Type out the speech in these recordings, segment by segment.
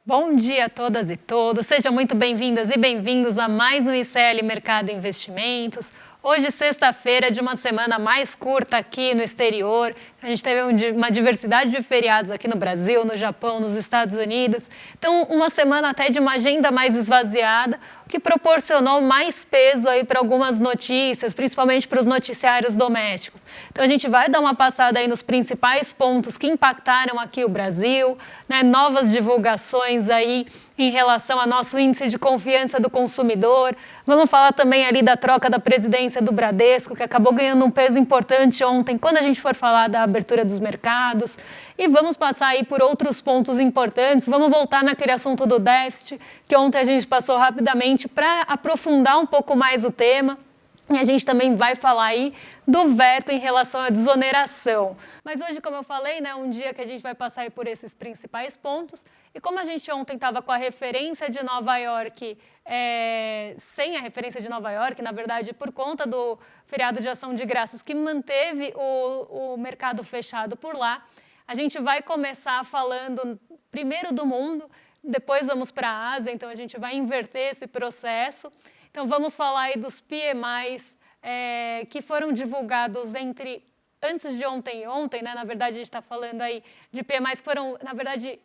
Bom dia a todas e todos, sejam muito bem-vindas e bem-vindos a mais um ICL Mercado Investimentos. Hoje, sexta-feira, de uma semana mais curta aqui no exterior. A gente teve uma diversidade de feriados aqui no Brasil, no Japão, nos Estados Unidos. Então, uma semana até de uma agenda mais esvaziada, o que proporcionou mais peso aí para algumas notícias, principalmente para os noticiários domésticos. Então, a gente vai dar uma passada aí nos principais pontos que impactaram aqui o Brasil, né? Novas divulgações aí em relação ao nosso índice de confiança do consumidor. Vamos falar também ali da troca da presidência do Bradesco, que acabou ganhando um peso importante ontem, quando a gente for falar da abertura dos mercados. E vamos passar aí por outros pontos importantes. Vamos voltar naquele assunto do déficit, que ontem a gente passou rapidamente para aprofundar um pouco mais o tema. E a gente também vai falar aí do veto em relação à desoneração. Mas hoje, como eu falei, né, um dia que a gente vai passar aí por esses principais pontos. E como a gente ontem estava com a referência de Nova York, sem a referência de Nova York, na verdade, por conta do feriado de ação de graças que manteve o mercado fechado por lá, a gente vai começar falando primeiro do mundo, depois vamos para a Ásia, então a gente vai inverter esse processo. Então, vamos falar aí dos PMIs que foram divulgados antes de ontem e ontem, né? Na verdade, a gente está falando aí de PMIs que foram, na verdade,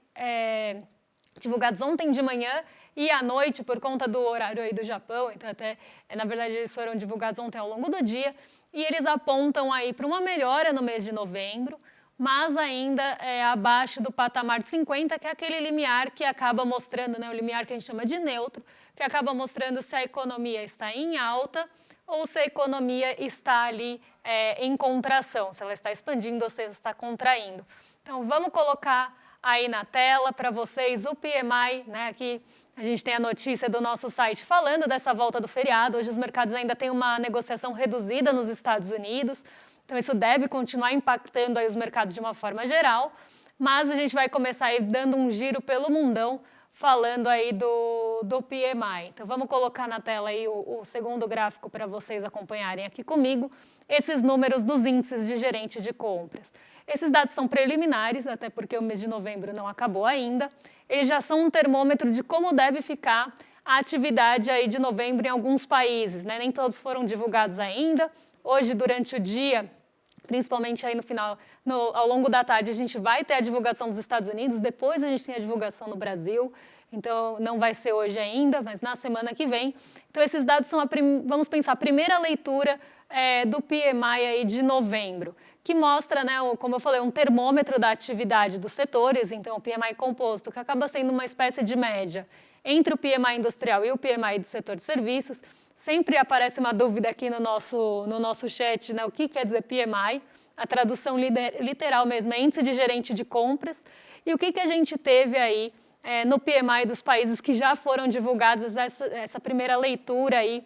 divulgados ontem de manhã e à noite por conta do horário aí do Japão. Então, na verdade, eles foram divulgados ontem ao longo do dia e eles apontam aí para uma melhora no mês de novembro, mas ainda abaixo do patamar de 50, que é aquele limiar que acaba mostrando, né, o limiar que a gente chama de neutro, que acaba mostrando se a economia está em alta ou se a economia está ali em contração, se ela está expandindo ou se ela está contraindo. Então, vamos colocar aí na tela para vocês o PMI, né? Aqui a gente tem a notícia do nosso site falando dessa volta do feriado. Hoje os mercados ainda têm uma negociação reduzida nos Estados Unidos, então isso deve continuar impactando aí os mercados de uma forma geral, mas a gente vai começar aí dando um giro pelo mundão, falando aí do PMI. Então, vamos colocar na tela aí o segundo gráfico para vocês acompanharem aqui comigo, esses números dos índices de gerente de compras. Esses dados são preliminares, até porque o mês de novembro não acabou ainda. Eles já são um termômetro de como deve ficar a atividade aí de novembro em alguns países, né? Nem todos foram divulgados ainda. Hoje, durante o dia, principalmente aí no final, ao longo da tarde, a gente vai ter a divulgação dos Estados Unidos, depois a gente tem a divulgação no Brasil, então não vai ser hoje ainda, mas na semana que vem. Então esses dados são, vamos pensar, a primeira leitura do PMI aí de novembro, que mostra, né, como eu falei, um termômetro da atividade dos setores, então o PMI composto, que acaba sendo uma espécie de média entre o PMI industrial e o PMI do setor de serviços. Sempre aparece uma dúvida aqui no nosso chat, né? O que quer dizer PMI? A tradução literal mesmo é índice de gerente de compras. E o que a gente teve aí no PMI dos países que já foram divulgados, essa primeira leitura aí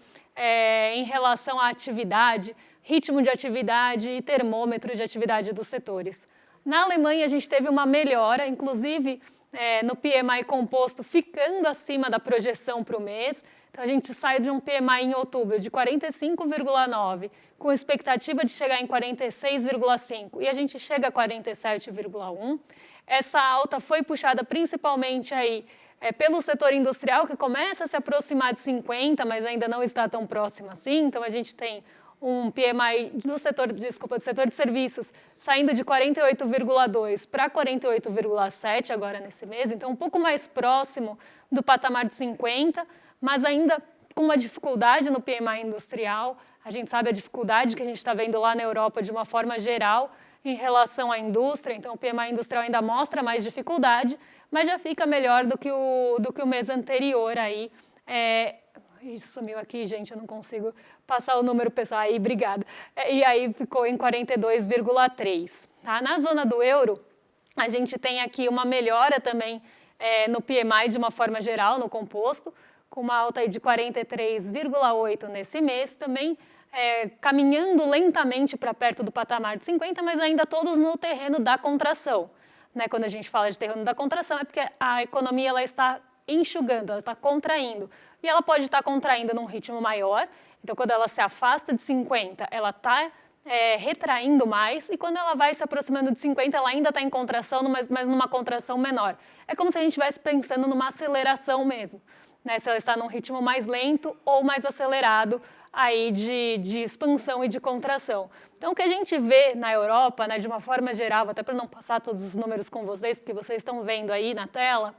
em relação à atividade, ritmo de atividade e termômetro de atividade dos setores. Na Alemanha, a gente teve uma melhora, inclusive no PMI composto ficando acima da projeção para o mês. Então, a gente sai de um PMI em outubro de 45,9, com expectativa de chegar em 46,5, e a gente chega a 47,1. Essa alta foi puxada principalmente aí, pelo setor industrial, que começa a se aproximar de 50, mas ainda não está tão próximo assim. Então, a gente tem um PMI do setor de serviços saindo de 48,2 para 48,7 agora nesse mês, então um pouco mais próximo do patamar de 50, mas ainda com uma dificuldade no PMI industrial. A gente sabe a dificuldade que a gente está vendo lá na Europa de uma forma geral em relação à indústria, então o PMI industrial ainda mostra mais dificuldade, mas já fica melhor do que o mês anterior aí. Isso sumiu aqui, gente, eu não consigo passar o número pessoal. Aí, obrigada. E aí ficou em 42,3. Tá? Na zona do euro, a gente tem aqui uma melhora também no PMI de uma forma geral, no composto, com uma alta aí de 43,8 nesse mês, também caminhando lentamente para perto do patamar de 50, mas ainda todos no terreno da contração. Né? Quando a gente fala de terreno da contração, é porque a economia ela está enxugando, ela está contraindo. E ela pode estar contraindo num ritmo maior, então quando ela se afasta de 50, ela está retraindo mais, e quando ela vai se aproximando de 50, ela ainda está em contração, mas numa contração menor. É como se a gente estivesse pensando numa aceleração mesmo, né? Se ela está num ritmo mais lento ou mais acelerado aí de expansão e de contração. Então, o que a gente vê na Europa, né, de uma forma geral, até para não passar todos os números com vocês, porque vocês estão vendo aí na tela,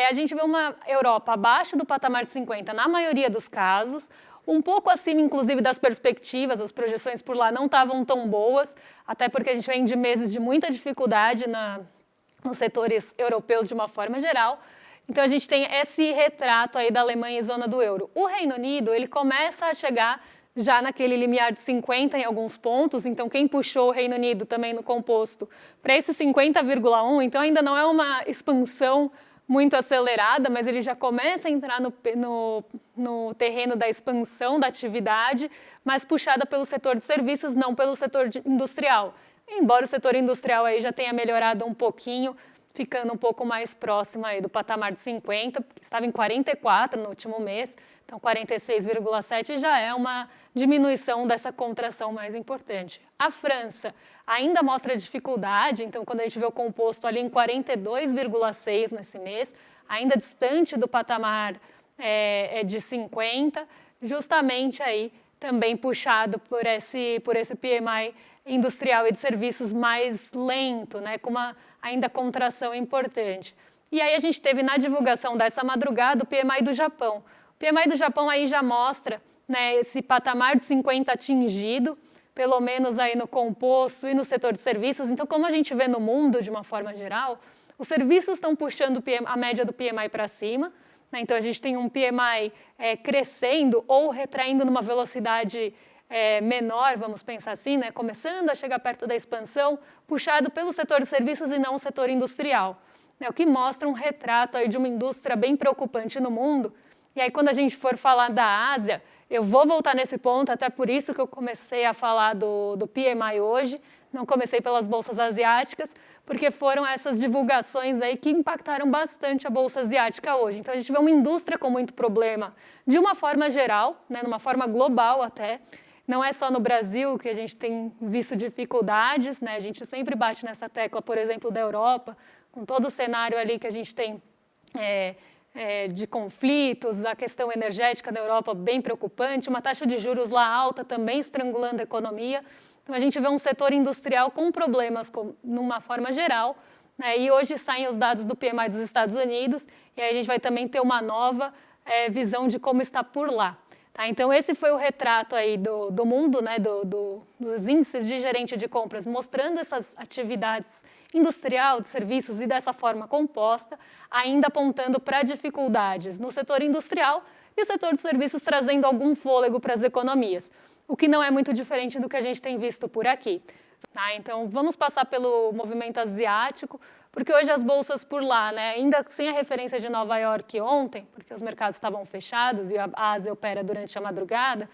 a gente vê uma Europa abaixo do patamar de 50 na maioria dos casos, um pouco acima, inclusive, das perspectivas, as projeções por lá não estavam tão boas, até porque a gente vem de meses de muita dificuldade nos setores europeus de uma forma geral. Então, a gente tem esse retrato aí da Alemanha e zona do euro. O Reino Unido, ele começa a chegar já naquele limiar de 50 em alguns pontos, então quem puxou o Reino Unido também no composto para esse 50,1, então ainda não é uma expansão muito acelerada, mas ele já começa a entrar no terreno da expansão da atividade, mas puxada pelo setor de serviços, não pelo setor industrial. Embora o setor industrial aí já tenha melhorado um pouquinho, ficando um pouco mais próximo aí do patamar de 50, porque estava em 44 no último mês, então 46,7 já é uma diminuição dessa contração mais importante. A França ainda mostra dificuldade, então quando a gente vê o composto ali em 42,6 nesse mês, ainda distante do patamar de 50, justamente aí também puxado por esse PMI industrial e de serviços mais lento, né, com uma ainda contração importante. E aí a gente teve na divulgação dessa madrugada o PMI do Japão. O PMI do Japão aí já mostra, né, esse patamar de 50 atingido, pelo menos aí no composto e no setor de serviços. Então, como a gente vê no mundo de uma forma geral, os serviços estão puxando a média do PMI para cima, né? Então a gente tem um PMI crescendo ou retraindo numa velocidade menor, vamos pensar assim, né? Começando a chegar perto da expansão, puxado pelo setor de serviços e não o setor industrial, né? O que mostra um retrato aí de uma indústria bem preocupante no mundo. E aí, quando a gente for falar da Ásia, eu vou voltar nesse ponto, até por isso que eu comecei a falar do PMI hoje, não comecei pelas bolsas asiáticas, porque foram essas divulgações aí que impactaram bastante a bolsa asiática hoje. Então, a gente vê uma indústria com muito problema, de uma forma geral, né, numa forma global até. Não é só no Brasil que a gente tem visto dificuldades, né? A gente sempre bate nessa tecla, por exemplo, da Europa, com todo o cenário ali que a gente tem de conflitos, a questão energética da Europa bem preocupante, uma taxa de juros lá alta também estrangulando a economia. Então, a gente vê um setor industrial com problemas numa forma geral, né? E hoje saem os dados do PMI dos Estados Unidos, e aí a gente vai também ter uma nova visão de como está por lá. Tá? Então, esse foi o retrato aí do mundo, né? Dos índices de gerente de compras, mostrando essas atividades industrial, de serviços e dessa forma composta, ainda apontando para dificuldades no setor industrial e o setor de serviços trazendo algum fôlego para as economias, o que não é muito diferente do que a gente tem visto por aqui. Tá? Então, vamos passar pelo movimento asiático, porque hoje as bolsas por lá, né, ainda sem a referência de Nova York ontem, porque os mercados estavam fechados e a Ásia opera durante a madrugada,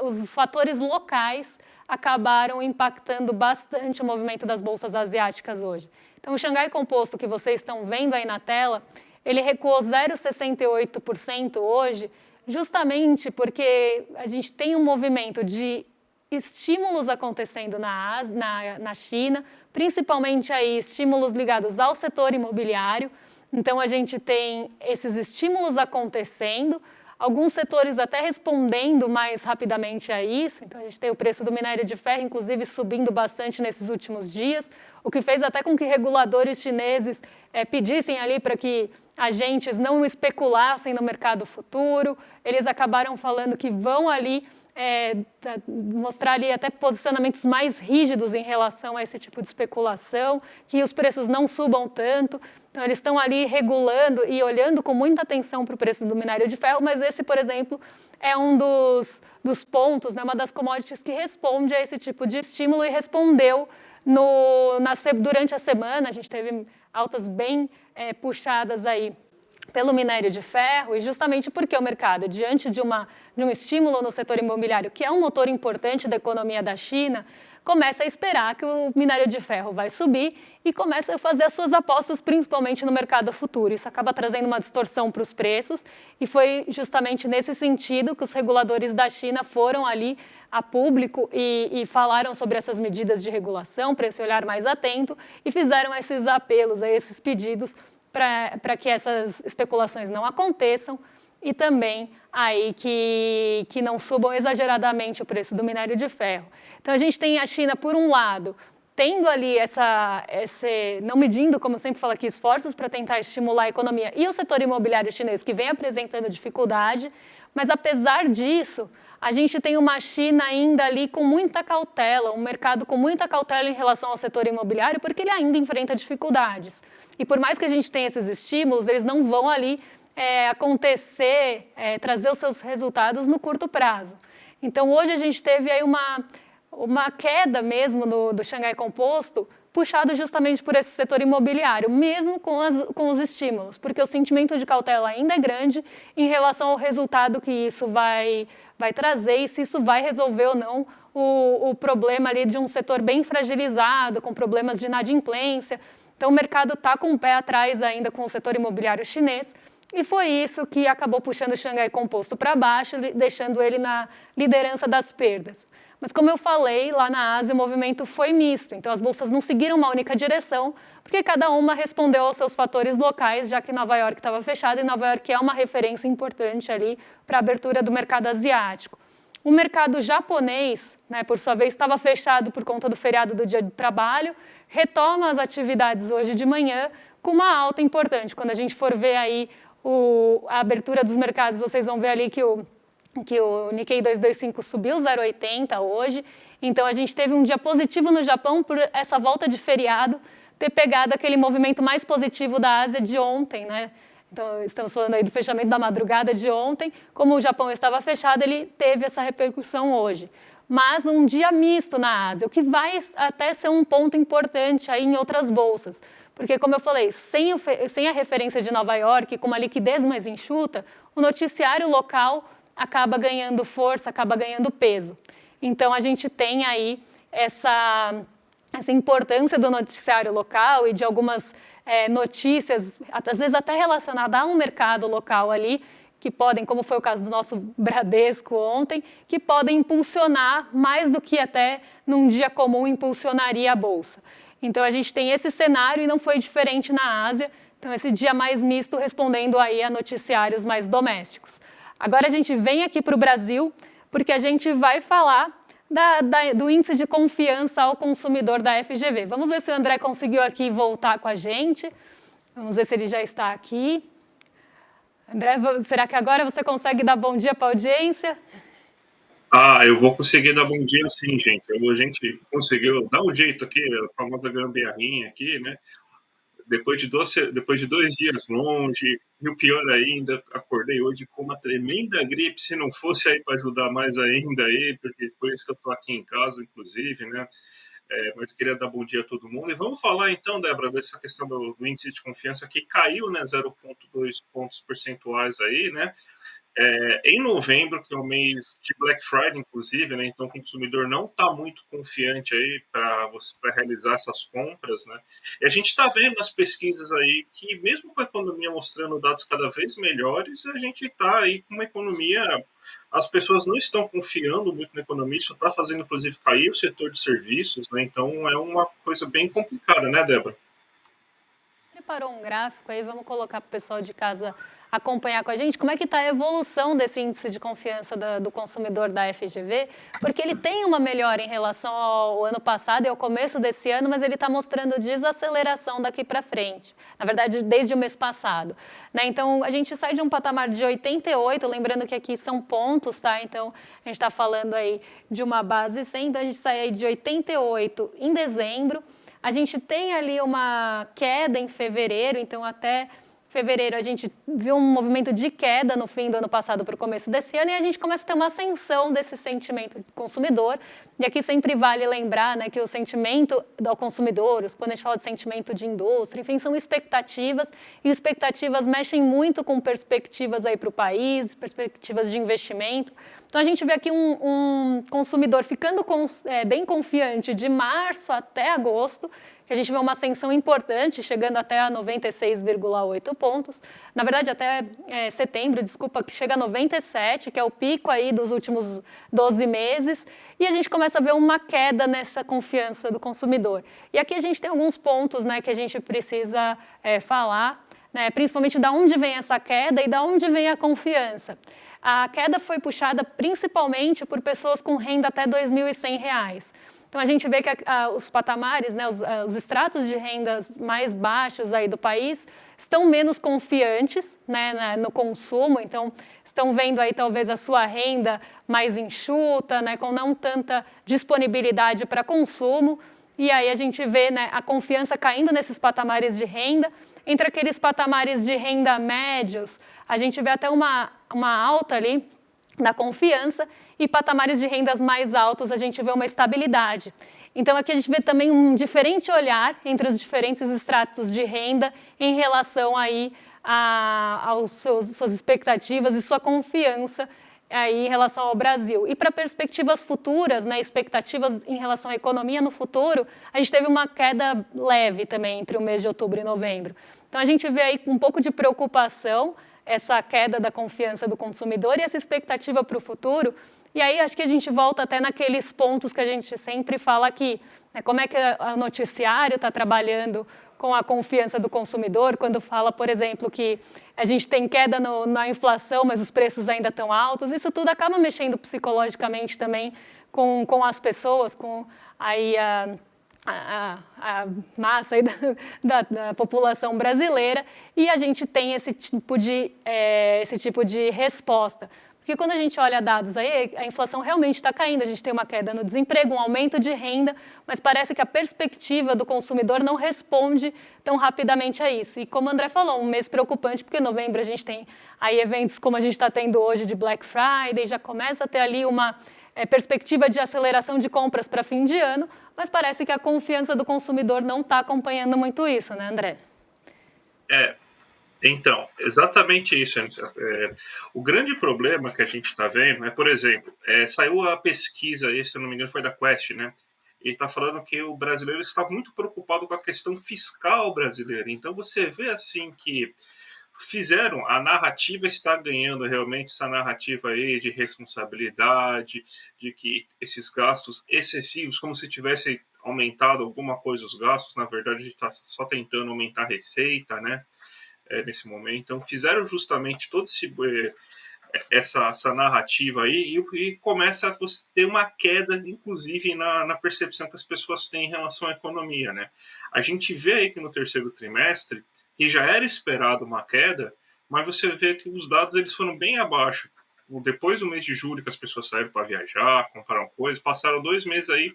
os fatores locais acabaram impactando bastante o movimento das bolsas asiáticas hoje. Então, o Xangai Composto que vocês estão vendo aí na tela, ele recuou 0,68% hoje, justamente porque a gente tem um movimento de estímulos acontecendo na China, principalmente aí estímulos ligados ao setor imobiliário. Então, a gente tem esses estímulos acontecendo, alguns setores até respondendo mais rapidamente a isso. Então, a gente tem o preço do minério de ferro, inclusive, subindo bastante nesses últimos dias, o que fez até com que reguladores chineses pedissem ali para que agentes não especulassem no mercado futuro. Eles acabaram falando que vão ali mostrar ali até posicionamentos mais rígidos em relação a esse tipo de especulação, que os preços não subam tanto. Então, eles estão ali regulando e olhando com muita atenção para o preço do minério de ferro, mas esse, por exemplo, é um dos pontos, né, uma das commodities que responde a esse tipo de estímulo e respondeu durante a semana. A gente teve altas bem puxadas aí pelo minério de ferro, e justamente porque o mercado, diante de um estímulo no setor imobiliário, que é um motor importante da economia da China, começa a esperar que o minério de ferro vai subir e começa a fazer as suas apostas, principalmente no mercado futuro. Isso acaba trazendo uma distorção para os preços, e foi justamente nesse sentido que os reguladores da China foram ali a público e falaram sobre essas medidas de regulação, para esse olhar mais atento, e fizeram esses apelos, esses pedidos para que essas especulações não aconteçam e também aí que não subam exageradamente o preço do minério de ferro. Então, a gente tem a China, por um lado, tendo ali não medindo, como eu sempre falo aqui, esforços para tentar estimular a economia, e o setor imobiliário chinês, que vem apresentando dificuldade, mas, apesar disso, a gente tem uma China ainda ali com muita cautela, um mercado com muita cautela em relação ao setor imobiliário, porque ele ainda enfrenta dificuldades. E por mais que a gente tenha esses estímulos, eles não vão ali acontecer, trazer os seus resultados no curto prazo. Então, hoje a gente teve aí uma queda mesmo do Xangai Composto, puxado justamente por esse setor imobiliário, mesmo com os estímulos, porque o sentimento de cautela ainda é grande em relação ao resultado que isso vai trazer e se isso vai resolver ou não o problema ali de um setor bem fragilizado, com problemas de inadimplência. Então, o mercado está com o pé atrás ainda com o setor imobiliário chinês, e foi isso que acabou puxando o Xangai Composto para baixo, deixando ele na liderança das perdas. Mas, como eu falei, lá na Ásia o movimento foi misto, então as bolsas não seguiram uma única direção, porque cada uma respondeu aos seus fatores locais, já que Nova York estava fechada, e Nova York é uma referência importante ali para a abertura do mercado asiático. O mercado japonês, por sua vez, estava fechado por conta do feriado do Dia do Trabalho, retoma as atividades hoje de manhã com uma alta importante. Quando a gente for ver aí a abertura dos mercados, vocês vão ver ali que o Nikkei 225 subiu 0,80 hoje. Então, a gente teve um dia positivo no Japão por essa volta de feriado ter pegado aquele movimento mais positivo da Ásia de ontem, Então, estamos falando aí do fechamento da madrugada de ontem. Como o Japão estava fechado, ele teve essa repercussão hoje. Mas um dia misto na Ásia, o que vai até ser um ponto importante aí em outras bolsas. Porque, como eu falei, sem a referência de Nova York, com uma liquidez mais enxuta, o noticiário local acaba ganhando força, acaba ganhando peso. Então, a gente tem aí essa importância do noticiário local e de algumas notícias, às vezes até relacionadas a um mercado local ali, que podem, como foi o caso do nosso Bradesco ontem, que podem impulsionar mais do que até num dia comum impulsionaria a Bolsa. Então, a gente tem esse cenário e não foi diferente na Ásia. Então, esse dia mais misto respondendo aí a noticiários mais domésticos. Agora, a gente vem aqui para o Brasil, porque a gente vai falar do índice de confiança ao consumidor da FGV. Vamos ver se o André conseguiu aqui voltar com a gente. Vamos ver se ele já está aqui. André, será que agora você consegue dar bom dia para a audiência? Eu vou conseguir dar bom dia sim, gente. A gente conseguiu dar um jeito aqui, a famosa gambiarrinha aqui, Depois de 2 dias longe, e o pior ainda, acordei hoje com uma tremenda gripe, se não fosse aí para ajudar mais ainda aí, porque por isso que eu estou aqui em casa, inclusive, mas eu queria dar bom dia a todo mundo. E vamos falar então, Débora, dessa questão do índice de confiança que caiu, 0,2 pontos percentuais aí, em novembro, que é o mês de Black Friday, inclusive, então o consumidor não está muito confiante aí para realizar essas compras, E a gente está vendo nas pesquisas aí que, mesmo com a economia mostrando dados cada vez melhores, a gente está aí com uma economia, as pessoas não estão confiando muito na economia, isso está fazendo, inclusive, cair o setor de serviços, Então é uma coisa bem complicada, Débora? Preparou um gráfico aí, vamos colocar para o pessoal de casa acompanhar com a gente como é que está a evolução desse índice de confiança do consumidor da FGV, porque ele tem uma melhora em relação ao ano passado e ao começo desse ano, mas ele está mostrando desaceleração daqui para frente, na verdade, desde o mês passado. Então, a gente sai de um patamar de 88, lembrando que aqui são pontos, Então, a gente está falando aí de uma base 100, então a gente sai aí de 88 em dezembro, a gente tem ali uma queda em fevereiro, então até fevereiro a gente viu um movimento de queda no fim do ano passado para o começo desse ano e a gente começa a ter uma ascensão desse sentimento do consumidor. E aqui sempre vale lembrar, né, que o sentimento do consumidor, quando a gente fala de sentimento de indústria, enfim, são expectativas e expectativas mexem muito com perspectivas aí para o país, perspectivas de investimento. Então a gente vê aqui um consumidor ficando bem confiante de março até agosto, que a gente vê uma ascensão importante, chegando até a 96,8 pontos. Na verdade, até setembro, desculpa, que chega a 97, que é o pico aí dos últimos 12 meses. E a gente começa a ver uma queda nessa confiança do consumidor. E aqui a gente tem alguns pontos, né, que a gente precisa falar, né, principalmente de onde vem essa queda e de onde vem a confiança. A queda foi puxada principalmente por pessoas com renda até R$ 2.100. Então, a gente vê que os patamares, né, os estratos de rendas mais baixos aí do país estão menos confiantes, né, no consumo, então estão vendo aí talvez a sua renda mais enxuta, né, com não tanta disponibilidade para consumo, e aí a gente vê, né, a confiança caindo nesses patamares de renda. Entre aqueles patamares de renda médios, a gente vê até uma alta ali da confiança, e patamares de rendas mais altos a gente vê uma estabilidade. Então aqui a gente vê também um diferente olhar entre os diferentes estratos de renda em relação aí às suas expectativas e sua confiança aí em relação ao Brasil. E para perspectivas futuras, né, expectativas em relação à economia no futuro, a gente teve uma queda leve também entre o mês de outubro e novembro. Então a gente vê aí um pouco de preocupação, essa queda da confiança do consumidor e essa expectativa para o futuro. E aí acho que a gente volta até naqueles pontos que a gente sempre fala aqui, né? Como é que o noticiário está trabalhando com a confiança do consumidor, quando fala, por exemplo, que a gente tem queda na inflação, mas os preços ainda estão altos. Isso tudo acaba mexendo psicologicamente também com as pessoas, com aí a massa aí da população brasileira, e a gente tem esse tipo de resposta. Porque quando a gente olha dados aí, a inflação realmente está caindo, a gente tem uma queda no desemprego, um aumento de renda, mas parece que a perspectiva do consumidor não responde tão rapidamente a isso. E como o André falou, um mês preocupante, porque em novembro a gente tem aí eventos como a gente está tendo hoje de Black Friday, já começa a ter ali uma perspectiva de aceleração de compras para fim de ano, mas parece que a confiança do consumidor não está acompanhando muito isso, né, André? Então, exatamente isso. O grande problema que a gente está vendo é, por exemplo, saiu a pesquisa, se eu não me engano foi da Quest, né? Ele está falando que o brasileiro está muito preocupado com a questão fiscal brasileira. Então você vê assim que a narrativa está ganhando realmente essa narrativa aí de responsabilidade, de que esses gastos excessivos, como se tivesse aumentado alguma coisa os gastos, na verdade a gente está só tentando aumentar a receita, né? Nesse momento. Então fizeram justamente todo essa narrativa aí e começa a ter uma queda, inclusive, na percepção que as pessoas têm em relação à economia, né? A gente vê aí que no terceiro trimestre, que já era esperado uma queda, mas você vê que os dados eles foram bem abaixo. Depois do mês de julho, que as pessoas saíram para viajar, compraram coisas, passaram 2 meses aí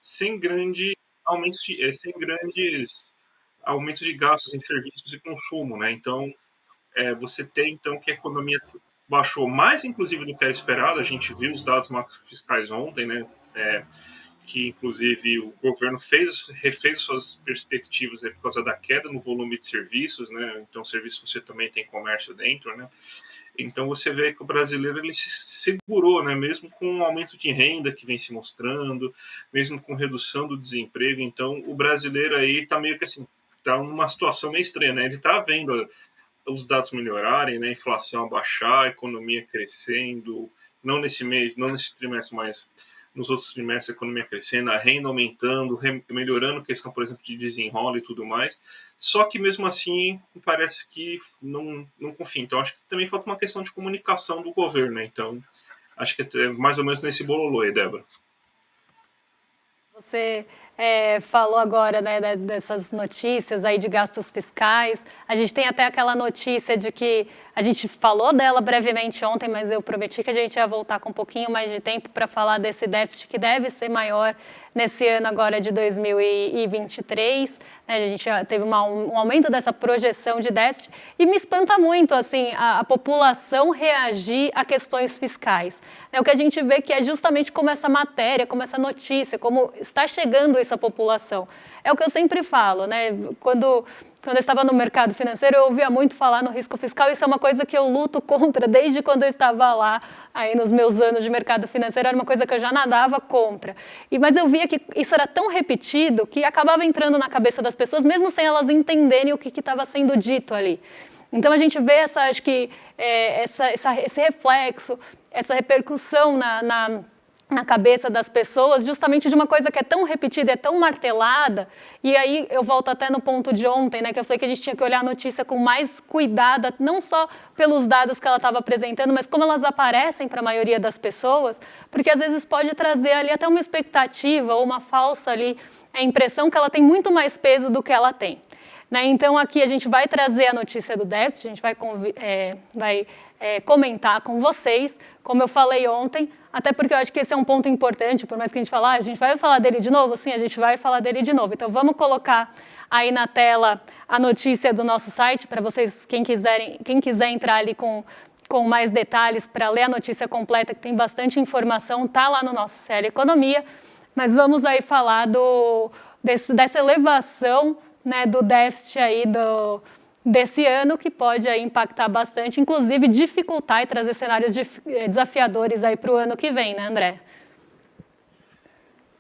sem grandes aumentos de gastos em serviços e consumo, né? Então, você tem então que a economia baixou mais, inclusive, do que era esperado. A gente viu os dados macrofiscais ontem, né? Que inclusive o governo refez suas perspectivas por causa da queda no volume de serviços, né? Então, serviço você também tem comércio dentro, né? Então você vê que o brasileiro ele se segurou, né? Mesmo com o aumento de renda que vem se mostrando, mesmo com redução do desemprego. Então o brasileiro aí está meio que assim, está numa situação meio estranha, né? Ele está vendo os dados melhorarem, né? A inflação abaixar, a economia crescendo, não nesse mês, não nesse trimestre, mas nos outros trimestres a economia crescendo, a renda aumentando, melhorando a questão, por exemplo, de desenrola e tudo mais. Só que mesmo assim parece que não confia. Então acho que também falta uma questão de comunicação do governo, né? Então acho que é mais ou menos nesse bololô aí, Débora. Você falou agora, né, dessas notícias aí de gastos fiscais. A gente tem até aquela notícia de que a gente falou dela brevemente ontem, mas eu prometi que a gente ia voltar com um pouquinho mais de tempo para falar desse déficit que deve ser maior nesse ano agora de 2023. Né, a gente já teve um aumento dessa projeção de déficit e me espanta muito assim a população reagir a questões fiscais. É o que a gente vê que é justamente como essa matéria, como essa notícia, como está chegando isso à população. É o que eu sempre falo, né? Quando eu estava no mercado financeiro, eu ouvia muito falar no risco fiscal. Isso é uma coisa que eu luto contra desde quando eu estava lá, aí nos meus anos de mercado financeiro, era uma coisa que eu já nadava contra. Mas eu via que isso era tão repetido que acabava entrando na cabeça das pessoas, mesmo sem elas entenderem o que estava sendo dito ali. Então a gente vê acho que esse reflexo, essa repercussão na cabeça das pessoas, justamente de uma coisa que é tão repetida, é tão martelada. E aí eu volto até no ponto de ontem, né, que eu falei que a gente tinha que olhar a notícia com mais cuidado, não só pelos dados que ela estava apresentando, mas como elas aparecem para a maioria das pessoas, porque às vezes pode trazer ali até uma expectativa ou uma falsa ali, a impressão que ela tem muito mais peso do que ela tem. Né? Então, aqui a gente vai trazer a notícia do déficit, a gente vai comentar com vocês, como eu falei ontem, até porque eu acho que esse é um ponto importante, por mais que a gente fale, a gente vai falar dele de novo? Sim, a gente vai falar dele de novo. Então, vamos colocar aí na tela a notícia do nosso site, para vocês, quem quiser entrar ali com mais detalhes para ler a notícia completa, que tem bastante informação, está lá no nosso CL Economia. Mas vamos aí falar dessa elevação, né, do déficit aí desse ano, que pode aí impactar bastante, inclusive dificultar e trazer cenários desafiadores aí para o ano que vem, né, André?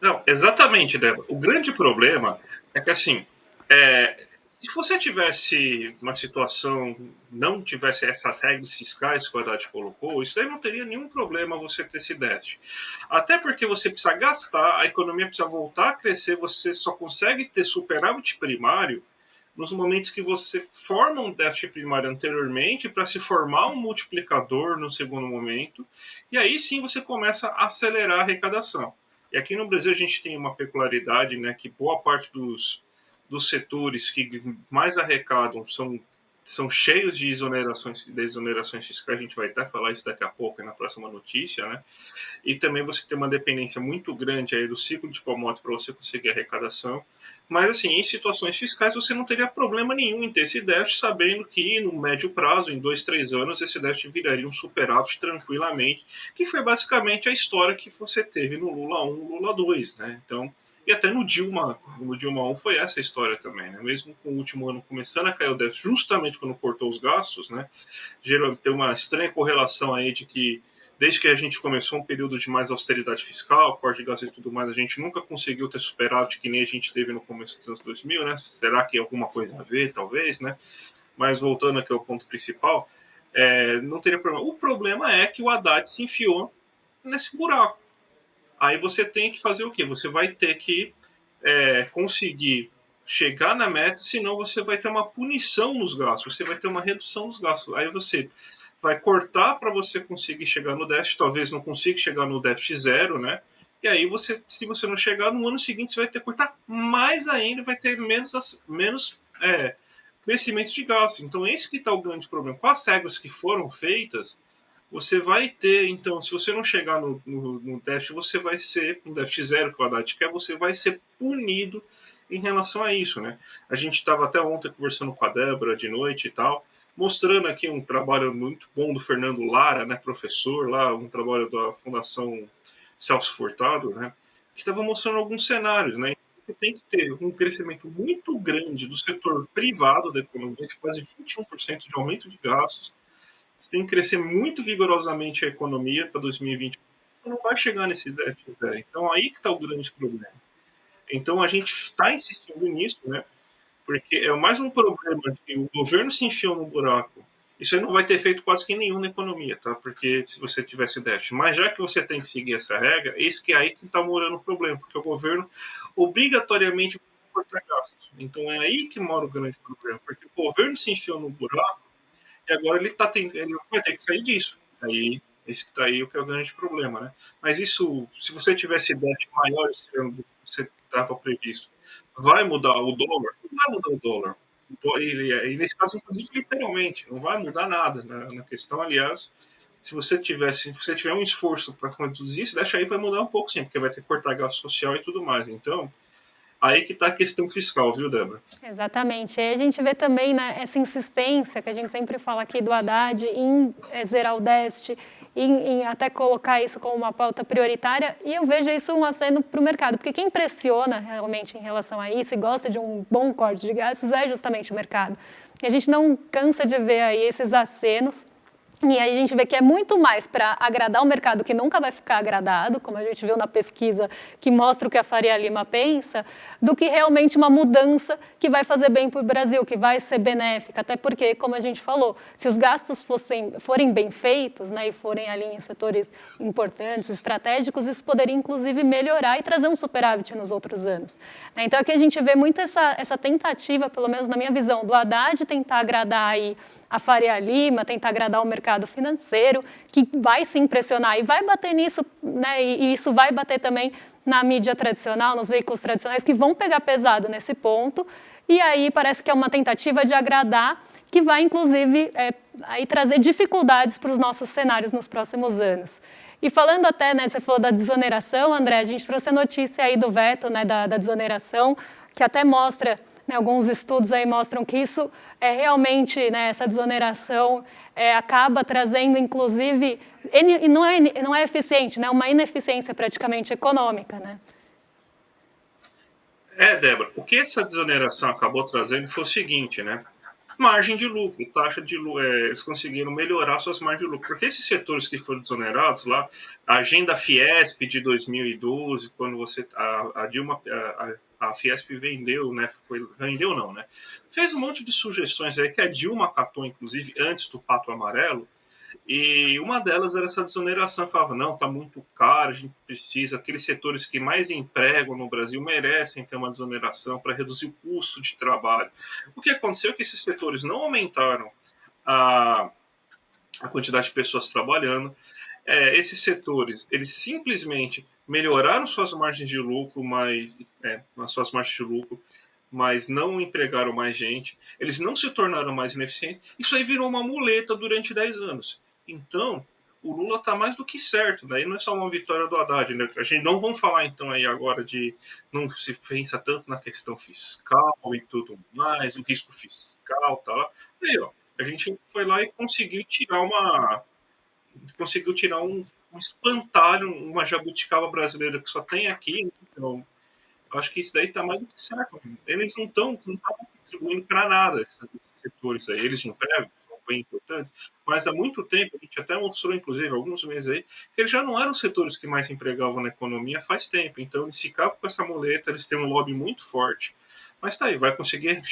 Não, exatamente, Débora. O grande problema é que, assim, se você tivesse uma situação, não tivesse essas regras fiscais que o Haddad colocou, isso aí não teria nenhum problema você ter esse déficit. Até porque você precisa gastar, a economia precisa voltar a crescer, você só consegue ter superávit primário nos momentos que você forma um déficit primário anteriormente para se formar um multiplicador no segundo momento, e aí sim você começa a acelerar a arrecadação. E aqui no Brasil a gente tem uma peculiaridade, né, que boa parte dos setores que mais arrecadam são cheios de desonerações fiscais, a gente vai até falar isso daqui a pouco na próxima notícia, né? E também você tem uma dependência muito grande aí do ciclo de commodities para você conseguir arrecadação. Mas, assim, em situações fiscais você não teria problema nenhum em ter esse déficit, sabendo que no médio prazo, em 2, 3 anos, esse déficit viraria um superávit tranquilamente, que foi basicamente a história que você teve no Lula 1, Lula 2, né? Então, e até no Dilma 1 foi essa a história também, né? Mesmo com o último ano começando a cair o déficit, justamente quando cortou os gastos, né? Tem uma estranha correlação aí de que desde que a gente começou um período de mais austeridade fiscal, corte de gastos e tudo mais, a gente nunca conseguiu ter superávit que nem a gente teve no começo dos anos 2000, né? Será que é alguma coisa a ver, talvez, né? Mas voltando aqui ao ponto principal, não teria problema. O problema é que o Haddad se enfiou nesse buraco. Aí você tem que fazer o quê? Você vai ter que conseguir chegar na meta, senão você vai ter uma punição nos gastos, você vai ter uma redução nos gastos. Aí você vai cortar para você conseguir chegar no déficit, talvez não consiga chegar no déficit zero, né? E aí se você não chegar no ano seguinte, você vai ter que cortar mais ainda, vai ter menos crescimento de gastos. Então esse que está o grande problema. Com as regras que foram feitas, você vai ter, então, se você não chegar no déficit, você vai ser, no déficit zero que o Haddad quer, você vai ser punido em relação a isso, né? A gente estava até ontem conversando com a Débora de noite e tal, mostrando aqui um trabalho muito bom do Fernando Lara, né, professor lá, um trabalho da Fundação Celso Furtado, né, que estava mostrando alguns cenários, né? Tem que ter um crescimento muito grande do setor privado da economia, de quase 21% de aumento de gastos. Você tem que crescer muito vigorosamente a economia para 2020. Você não vai chegar nesse déficit zero. Então, aí que está o grande problema. Então, a gente está insistindo nisso, né? Porque é mais um problema de que o governo se enfiou no buraco. Isso aí não vai ter feito quase que nenhum na economia, tá? Porque se você tivesse déficit. Mas já que você tem que seguir essa regra, esse que é aí que está morando o problema, porque o governo obrigatoriamente vai cortar gastos. Então é aí que mora o grande problema, porque o governo se enfiou no buraco e agora ele vai ter que sair disso. Aí Esse que está aí, o que é o grande problema, né? Mas isso, se você tivesse déficit maior esse ano do que você estava previsto, vai mudar o dólar? Não vai mudar o dólar. E nesse caso, inclusive, literalmente, não vai mudar nada na questão. Aliás, se você tiver um esforço para reduzir isso, deixa aí vai mudar um pouco sim, porque vai ter que cortar gasto social e tudo mais. Então, aí que está a questão fiscal, viu, Débora? Exatamente. E aí a gente vê também, né, essa insistência que a gente sempre fala aqui do Haddad em zerar o déficit, em até colocar isso como uma pauta prioritária, e eu vejo isso um aceno para o mercado, porque quem pressiona realmente em relação a isso e gosta de um bom corte de gastos é justamente o mercado. E a gente não cansa de ver aí esses acenos. E aí a gente vê que é muito mais para agradar o mercado, que nunca vai ficar agradado, como a gente viu na pesquisa que mostra o que a Faria Lima pensa, do que realmente uma mudança que vai fazer bem para o Brasil, que vai ser benéfica. Até porque, como a gente falou, se os gastos forem bem feitos, né, e forem ali em setores importantes, estratégicos, isso poderia inclusive melhorar e trazer um superávit nos outros anos. Então aqui a gente vê muito essa tentativa, pelo menos na minha visão, do Haddad tentar agradar aí a Faria Lima, tentar agradar o mercado financeiro, que vai se impressionar e vai bater nisso, né, e isso vai bater também na mídia tradicional, nos veículos tradicionais, que vão pegar pesado nesse ponto, e aí parece que é uma tentativa de agradar, que vai, inclusive, aí trazer dificuldades para os nossos cenários nos próximos anos. E falando até, né, você falou da desoneração, André, a gente trouxe a notícia aí do veto, né, da desoneração, que até mostra, né, alguns estudos aí mostram que isso é realmente, né, essa desoneração acaba trazendo, inclusive, e não é eficiente, né, uma ineficiência praticamente econômica, né? Débora, o que essa desoneração acabou trazendo foi o seguinte, né? Margem de lucro, taxa de lucro, eles conseguiram melhorar suas margens de lucro, porque esses setores que foram desonerados lá, a agenda Fiesp de 2012, quando a Dilma, a Fiesp vendeu, né, vendeu não, né, fez um monte de sugestões aí que a Dilma acatou, inclusive, antes do Pato Amarelo, e uma delas era essa desoneração. Falava, não, está muito caro, a gente precisa. Aqueles setores que mais empregam no Brasil merecem ter uma desoneração para reduzir o custo de trabalho. O que aconteceu é que esses setores não aumentaram a, a quantidade de pessoas trabalhando. Esses setores, eles simplesmente melhoraram suas margens de lucro, mas não empregaram mais gente, eles não se tornaram mais ineficientes. Isso aí virou uma muleta durante 10 anos. Então, o Lula está mais do que certo, daí não é só uma vitória do Haddad, né? A gente não vamos falar então aí agora de não se pensa tanto na questão fiscal e tudo mais, o risco fiscal, tá lá. Aí, ó, a gente foi lá e conseguiu tirar um espantalho, uma jabuticaba brasileira que só tem aqui, então eu acho que isso daí está mais do que certo. Eles não estavam contribuindo para nada, esses setores aí. Eles empregam, são bem importantes, mas há muito tempo, a gente até mostrou, inclusive, alguns meses aí, que eles já não eram os setores que mais empregavam na economia faz tempo. Então, eles ficavam com essa muleta, eles têm um lobby muito forte. Mas tá aí, vai conseguir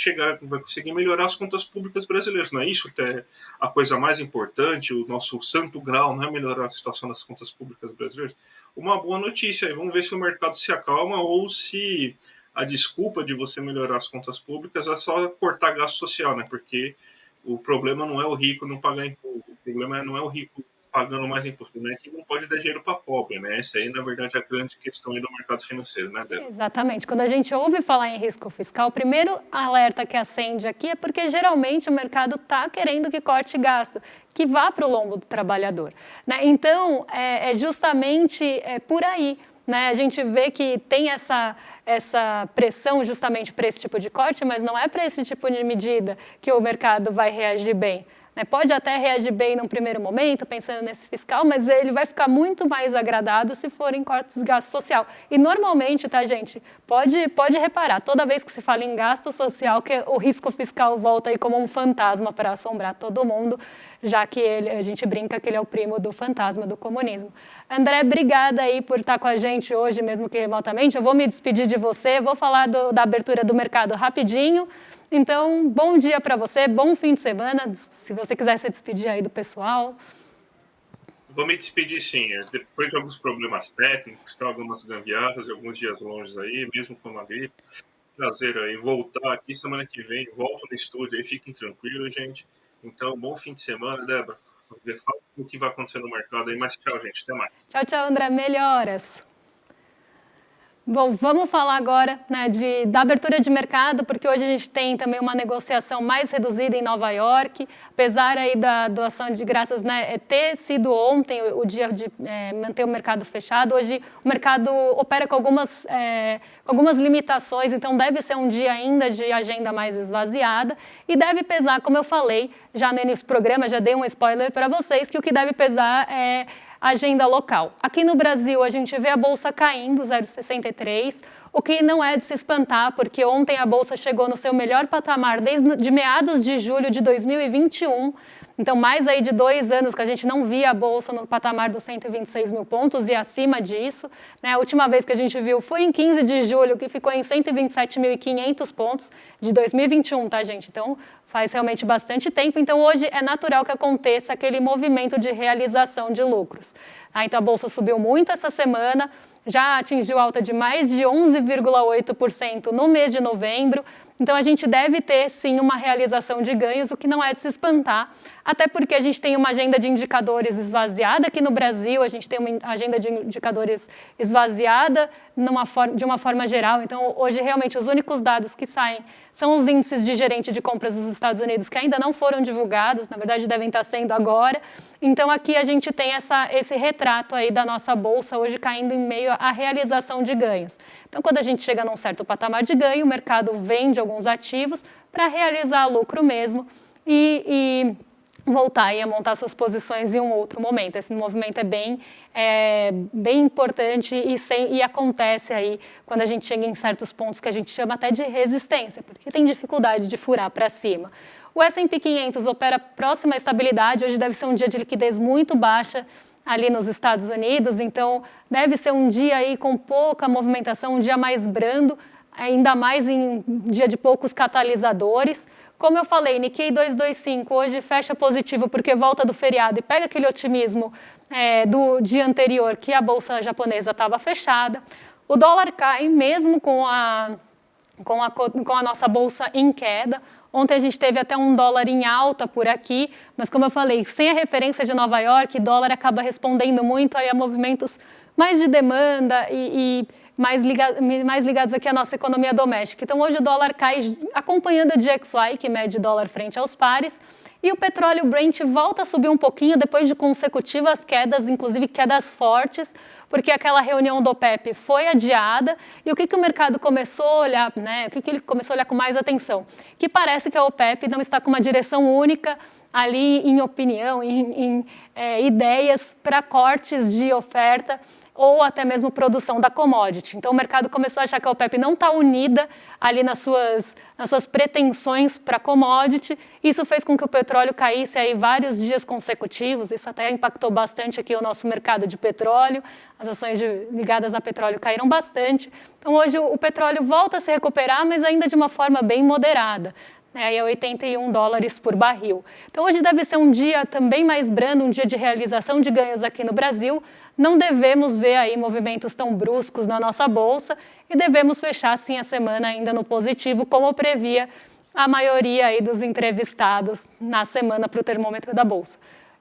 melhorar as contas públicas brasileiras. Não é isso que é a coisa mais importante, o nosso santo grau, não é melhorar a situação das contas públicas brasileiras? Uma boa notícia aí, vamos ver se o mercado se acalma ou se a desculpa de você melhorar as contas públicas é só cortar gasto social, né? Porque o problema não é o rico não pagar imposto, o problema não é o rico pagando mais imposto, né? Que não pode dar dinheiro para pobre, né? Essa aí, na verdade, é a grande questão aí do mercado financeiro, né, Débora? Exatamente. Quando a gente ouve falar em risco fiscal, o primeiro alerta que acende aqui é porque geralmente o mercado está querendo que corte gasto, que vá para o lombo do trabalhador, né? Então, é justamente por aí. Né? A gente vê que tem essa pressão justamente para esse tipo de corte, mas não é para esse tipo de medida que o mercado vai reagir bem. Né? Pode até reagir bem num primeiro momento, pensando nesse fiscal, mas ele vai ficar muito mais agradado se forem cortes de gasto social. E normalmente, tá, gente, pode reparar, toda vez que se fala em gasto social, que o risco fiscal volta aí como um fantasma para assombrar todo mundo, já que a gente brinca que ele é o primo do fantasma do comunismo. André, obrigada aí por estar com a gente hoje, mesmo que remotamente. Eu vou me despedir de você, vou falar da abertura do mercado rapidinho. Então, bom dia para você, bom fim de semana, se você quiser se despedir aí do pessoal. Vou me despedir sim, depois de alguns problemas técnicos, tá, algumas gambiarras, alguns dias longe aí, mesmo com a gripe. Prazer aí, voltar aqui semana que vem, volto no estúdio aí, fiquem tranquilos, gente. Então, bom fim de semana, Débora. ver o que vai acontecer no mercado aí. Mas tchau, gente. Até mais. Tchau, tchau, André. Melhoras. Bom, vamos falar agora, né, da abertura de mercado, porque hoje a gente tem também uma negociação mais reduzida em Nova York, apesar aí da doação de graças, né, ter sido ontem o dia de manter o mercado fechado. Hoje o mercado opera com algumas limitações, então deve ser um dia ainda de agenda mais esvaziada e deve pesar, como eu falei já no início do programa, já dei um spoiler para vocês, que o que deve pesar é agenda local. Aqui no Brasil, a gente vê a Bolsa caindo 0,63, o que não é de se espantar, porque ontem a Bolsa chegou no seu melhor patamar desde meados de julho de 2021, então mais aí de 2 anos que a gente não via a Bolsa no patamar dos 126 mil pontos e acima disso, né? A última vez que a gente viu foi em 15 de julho, que ficou em 127.500 pontos de 2021, tá, gente? Então, faz realmente bastante tempo, então hoje é natural que aconteça aquele movimento de realização de lucros. Então a Bolsa subiu muito essa semana, já atingiu alta de mais de 11,8% no mês de novembro, então a gente deve ter sim uma realização de ganhos, o que não é de se espantar, até porque a gente tem uma agenda de indicadores esvaziada aqui no Brasil, a gente tem uma agenda de indicadores esvaziada de uma forma geral, então hoje realmente os únicos dados que saem são os índices de gerente de compras dos Estados Unidos, que ainda não foram divulgados, na verdade devem estar sendo agora. Então aqui a gente tem esse retrato aí da nossa Bolsa hoje caindo em meio à realização de ganhos. Então quando a gente chega num certo patamar de ganho, o mercado vende alguns ativos para realizar lucro mesmo e voltar aí a montar suas posições em um outro momento. Esse movimento é bem importante e acontece aí quando a gente chega em certos pontos que a gente chama até de resistência, porque tem dificuldade de furar para cima. O S&P 500 opera próxima à estabilidade, hoje deve ser um dia de liquidez muito baixa ali nos Estados Unidos, então deve ser um dia aí com pouca movimentação, um dia mais brando, ainda mais em dia de poucos catalisadores. Como eu falei, Nikkei 225 hoje fecha positivo porque volta do feriado e pega aquele otimismo do dia anterior que a bolsa japonesa estava fechada. O dólar cai mesmo com a nossa bolsa em queda. Ontem a gente teve até um dólar em alta por aqui, mas como eu falei, sem a referência de Nova York, o dólar acaba respondendo muito aí a movimentos mais de demanda e mais ligados aqui à nossa economia doméstica. Então, hoje o dólar cai acompanhando a DXY, que mede dólar frente aos pares, e o petróleo Brent volta a subir um pouquinho depois de consecutivas quedas, inclusive quedas fortes, porque aquela reunião do OPEP foi adiada. E o que o mercado começou a olhar, né? O que ele começou a olhar com mais atenção? Que parece que a OPEP não está com uma direção única ali em opinião, em ideias para cortes de oferta ou até mesmo produção da commodity. Então, o mercado começou a achar que a OPEP não está unida ali nas suas pretensões para commodity. Isso fez com que o petróleo caísse aí vários dias consecutivos. Isso até impactou bastante aqui o nosso mercado de petróleo. As ações ligadas a petróleo caíram bastante. Então, hoje o petróleo volta a se recuperar, mas ainda de uma forma bem moderada. Aí é 81 dólares por barril. Então, hoje deve ser um dia também mais brando, um dia de realização de ganhos aqui no Brasil. Não devemos ver aí movimentos tão bruscos na nossa bolsa e devemos fechar, sim, a semana ainda no positivo, como previa a maioria aí dos entrevistados na semana para o termômetro da bolsa.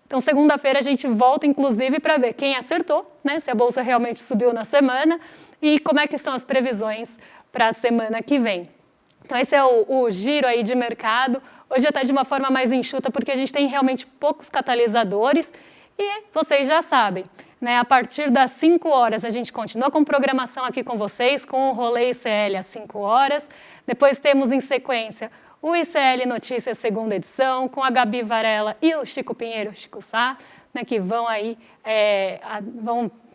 Então, segunda-feira a gente volta, inclusive, para ver quem acertou, né, se a bolsa realmente subiu na semana e como é que estão as previsões para a semana que vem. Então, esse é o giro aí de mercado, hoje até de uma forma mais enxuta, porque a gente tem realmente poucos catalisadores e vocês já sabem, né, a partir das 5 horas a gente continua com programação aqui com vocês, com o Rolê ICL às 5 horas, depois temos em sequência o ICL Notícias segunda edição, com a Gabi Varela e o Chico Pinheiro, Chico Sá, né, que vão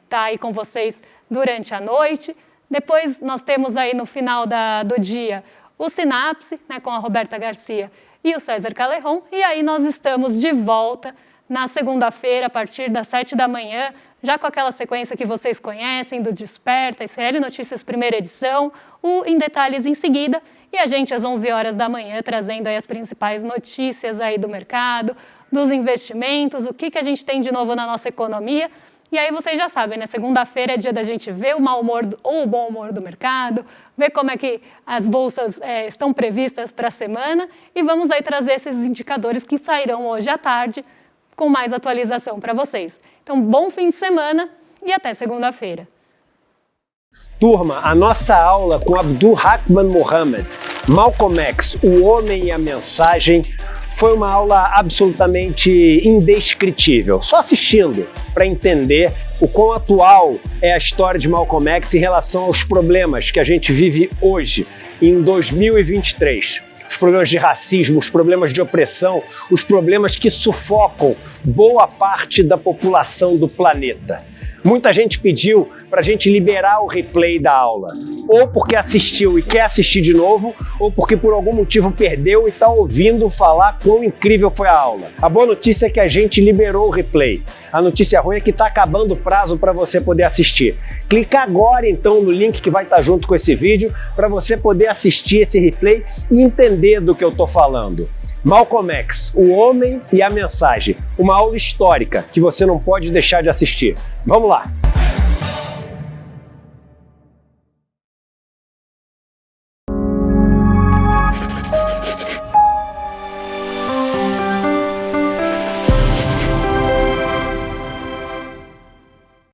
estar aí com vocês durante a noite. Depois nós temos aí no final do dia o Sinapse, né, com a Roberta Garcia e o César Calerron, e aí nós estamos de volta na segunda-feira, a partir das 7 da manhã, já com aquela sequência que vocês conhecem, do Desperta, ICL Notícias primeira edição, o Em Detalhes em seguida, e a gente às 11 horas da manhã trazendo aí as principais notícias aí do mercado, dos investimentos, o que a gente tem de novo na nossa economia. E aí vocês já sabem, né? Segunda-feira é dia da gente ver o mau humor ou o bom humor do mercado, ver como é que as bolsas estão previstas para a semana e vamos aí trazer esses indicadores que sairão hoje à tarde, com mais atualização para vocês. Então, bom fim de semana e até segunda-feira. Turma, a nossa aula com Abdul Rahman Muhammad, Malcolm X, o homem e a mensagem, foi uma aula absolutamente indescritível. Só assistindo para entender o quão atual é a história de Malcolm X em relação aos problemas que a gente vive hoje, em 2023. Os problemas de racismo, os problemas de opressão, os problemas que sufocam boa parte da população do planeta. Muita gente pediu para a gente liberar o replay da aula, ou porque assistiu e quer assistir de novo, ou porque por algum motivo perdeu e está ouvindo falar quão incrível foi a aula. A boa notícia é que a gente liberou o replay. A notícia ruim é que está acabando o prazo para você poder assistir. Clica agora então no link que vai estar junto com esse vídeo para você poder assistir esse replay e entender do que eu estou falando. Malcolm X, o homem e a mensagem. Uma aula histórica que você não pode deixar de assistir. Vamos lá!